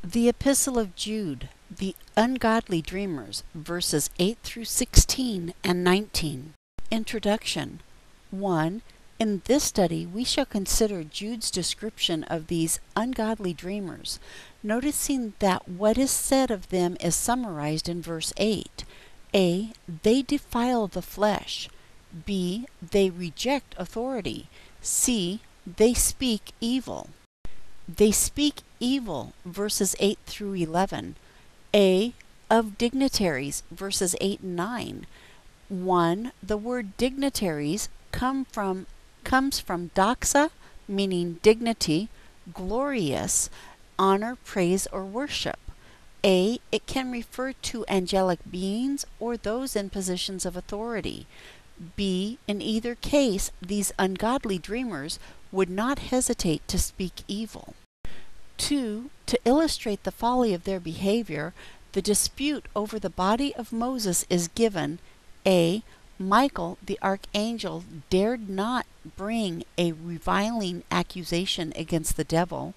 The Epistle of Jude, the Ungodly Dreamers, verses 8 through 16 and 19. Introduction. 1. In this study, we shall consider Jude's description of these ungodly dreamers, noticing that what is said of them is summarized in verse 8. A. They defile the flesh. B. They reject authority. C. They speak evil. They speak evil, verses 8 through 11. A. Of dignitaries, verses 8 and 9. 1. The word dignitaries comes from doxa, meaning dignity, glorious, honor, praise, or worship. A. It can refer to angelic beings or those in positions of authority. B. In either case, these ungodly dreamers would not hesitate to speak evil. 2. To illustrate the folly of their behavior, the dispute over the body of Moses is given. A. Michael, the archangel, dared not bring a reviling accusation against the devil.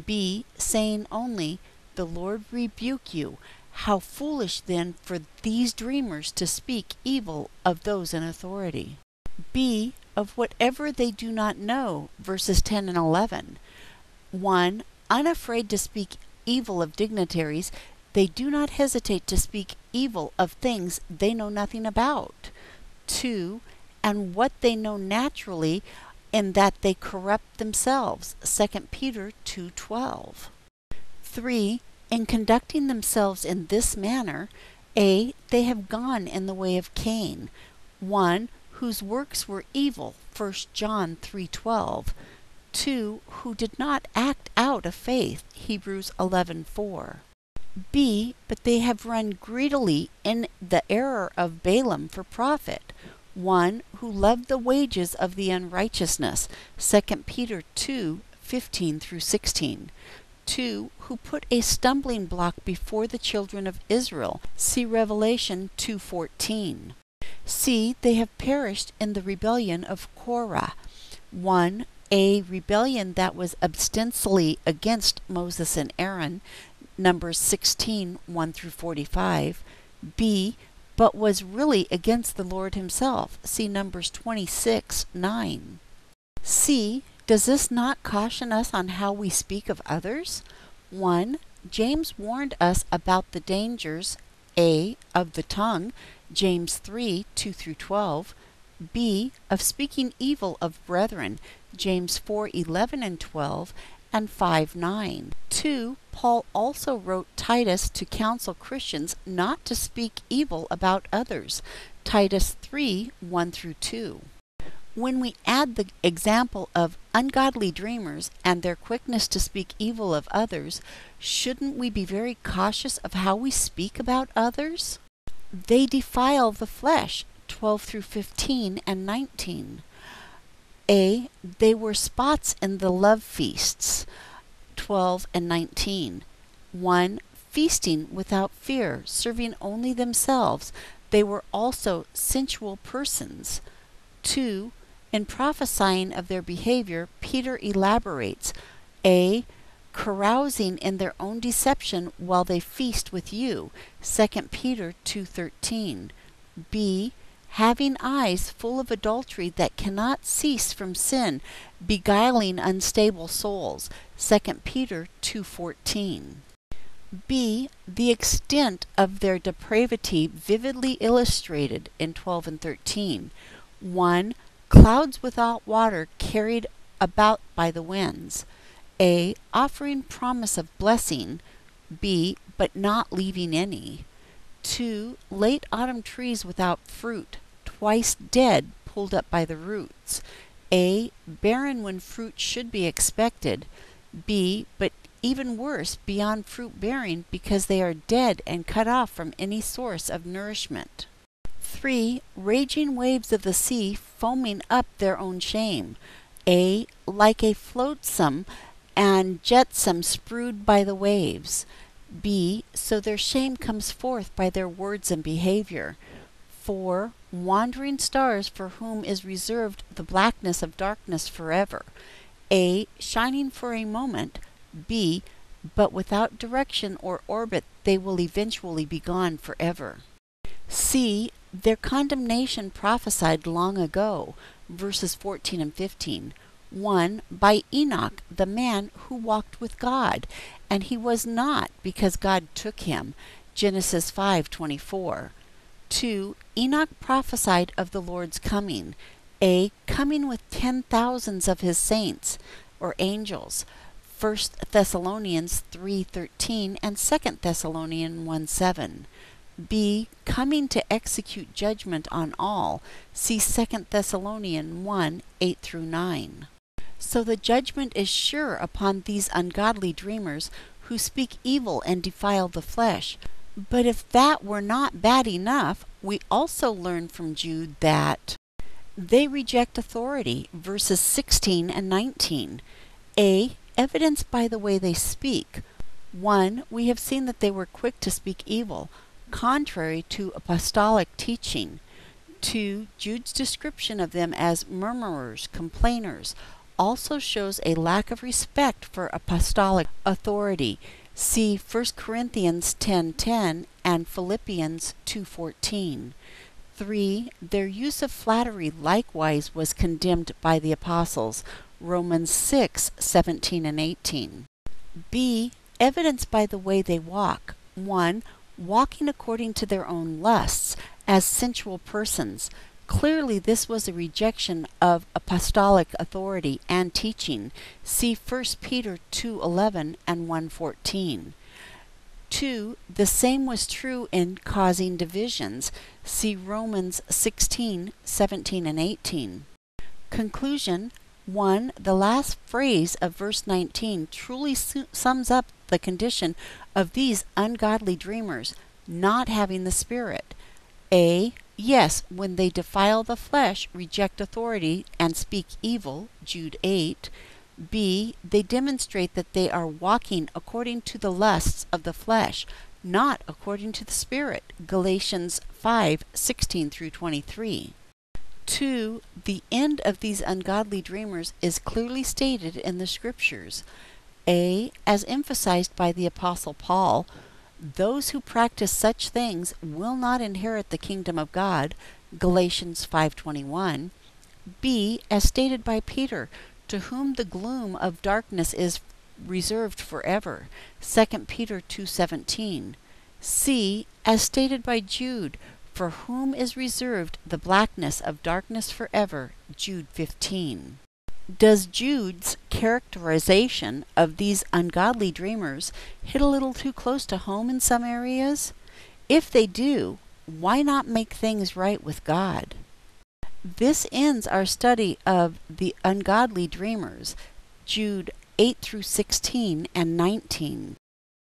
B. Saying only, "The Lord rebuke you. How foolish then for these dreamers to speak evil of those in authority." B. Of whatever they do not know, verses 10 and 11. 1. Unafraid to speak evil of dignitaries, they do not hesitate to speak evil of things they know nothing about. 2. And what they know naturally, in that they corrupt themselves, 2 Peter 2:12. 3. In conducting themselves in this manner, A. They have gone in the way of Cain, 1. Whose works were evil, 1 John 3:12. 2. Who did not act out of faith, Hebrews 11:4. B. But they have run greedily in the error of Balaam for profit, 1. Who loved the wages of the unrighteousness, 2 Peter 2:15 through 16. 2. Who put a stumbling block before the children of Israel, see Revelation 2:14. C. They have perished in the rebellion of Korah, 1. A rebellion that was ostensibly against Moses and Aaron, Numbers 16:1 through 45. B. But was really against the Lord himself, see Numbers 26:9. C. Does this not caution us on how we speak of others? 1. James warned us about the dangers, A. Of the tongue, James 3:2 through 12. B. Of speaking evil of brethren, James 4:11 and 12 and 5:9. 2. Paul also wrote Titus to counsel Christians not to speak evil about others, Titus 3:1 through 2. When we add the example of ungodly dreamers and their quickness to speak evil of others, shouldn't we be very cautious of how we speak about others? They defile the flesh, 12 through 15 and 19. A. They were spots in the love feasts, 12 and 19. 1. Feasting without fear, serving only themselves. They were also sensual persons. 2. In prophesying of their behavior, Peter elaborates. A. Carousing in their own deception while they feast with you, 2 Peter 2:13. B. Having eyes full of adultery that cannot cease from sin, beguiling unstable souls, 2 Peter 2:14. B. The extent of their depravity vividly illustrated in 12 and 13. 1. Clouds without water carried about by the winds. A. Offering promise of blessing. B. But not leaving any. 2. Late autumn trees without fruit, twice dead, pulled up by the roots. A. Barren when fruit should be expected. B. But even worse, beyond fruit bearing because they are dead and cut off from any source of nourishment. 3. Raging waves of the sea foaming up their own shame. A. Like a flotsam and jetsam spewed by the waves. B. So their shame comes forth by their words and behavior. 4. Wandering stars for whom is reserved the blackness of darkness forever. A. Shining for a moment. B. but without direction or orbit they will eventually be gone forever. C. Their condemnation prophesied long ago, verses 14 and 15. 1. By Enoch, the man who walked with God, and he was not, because God took him, Genesis 5:24. 2. Enoch prophesied of the Lord's coming, A. Coming with 10,000s of his saints, or angels, 1 Thessalonians 3:13 and 2 Thessalonians 1:7. B. Coming to execute judgment on all, see 2 Thessalonians 1:8-9. So the judgment is sure upon these ungodly dreamers who speak evil and defile the flesh. But if that were not bad enough, we also learn from Jude that they reject authority, verses 16 and 19. A. Evidence by the way they speak. 1. We have seen that they were quick to speak evil, contrary to apostolic teaching. 2. Jude's description of them as murmurers, complainers, also shows a lack of respect for apostolic authority. See 1 Corinthians 10:10 and Philippians 2:14. 3. Their use of flattery likewise was condemned by the apostles, Romans 6:17 and 18. B. Evidence by the way they walk. 1. Walking according to their own lusts, as sensual persons. Clearly this was a rejection of apostolic authority and teaching. See 1 Peter 2:11 and 1:14. 2. The same was true in causing divisions. See Romans 16:17 and 18. Conclusion. 1. The last phrase of verse 19 truly sums up the condition of these ungodly dreamers, not having the Spirit. A. Yes, when they defile the flesh, reject authority, and speak evil, Jude 8. B. They demonstrate that they are walking according to the lusts of the flesh, not according to the Spirit, Galatians 5:16-23. 2. The end of these ungodly dreamers is clearly stated in the Scriptures. A. As emphasized by the Apostle Paul, those who practice such things will not inherit the kingdom of God, Galatians 5:21. B. As stated by Peter, to whom the gloom of darkness is reserved forever, 2 Peter 2:17. C. As stated by Jude, for whom is reserved the blackness of darkness forever, Jude 15. Does Jude's characterization of these ungodly dreamers hit a little too close to home in some areas? If they do, why not make things right with God? This ends our study of the ungodly dreamers, Jude 8-16 and 19.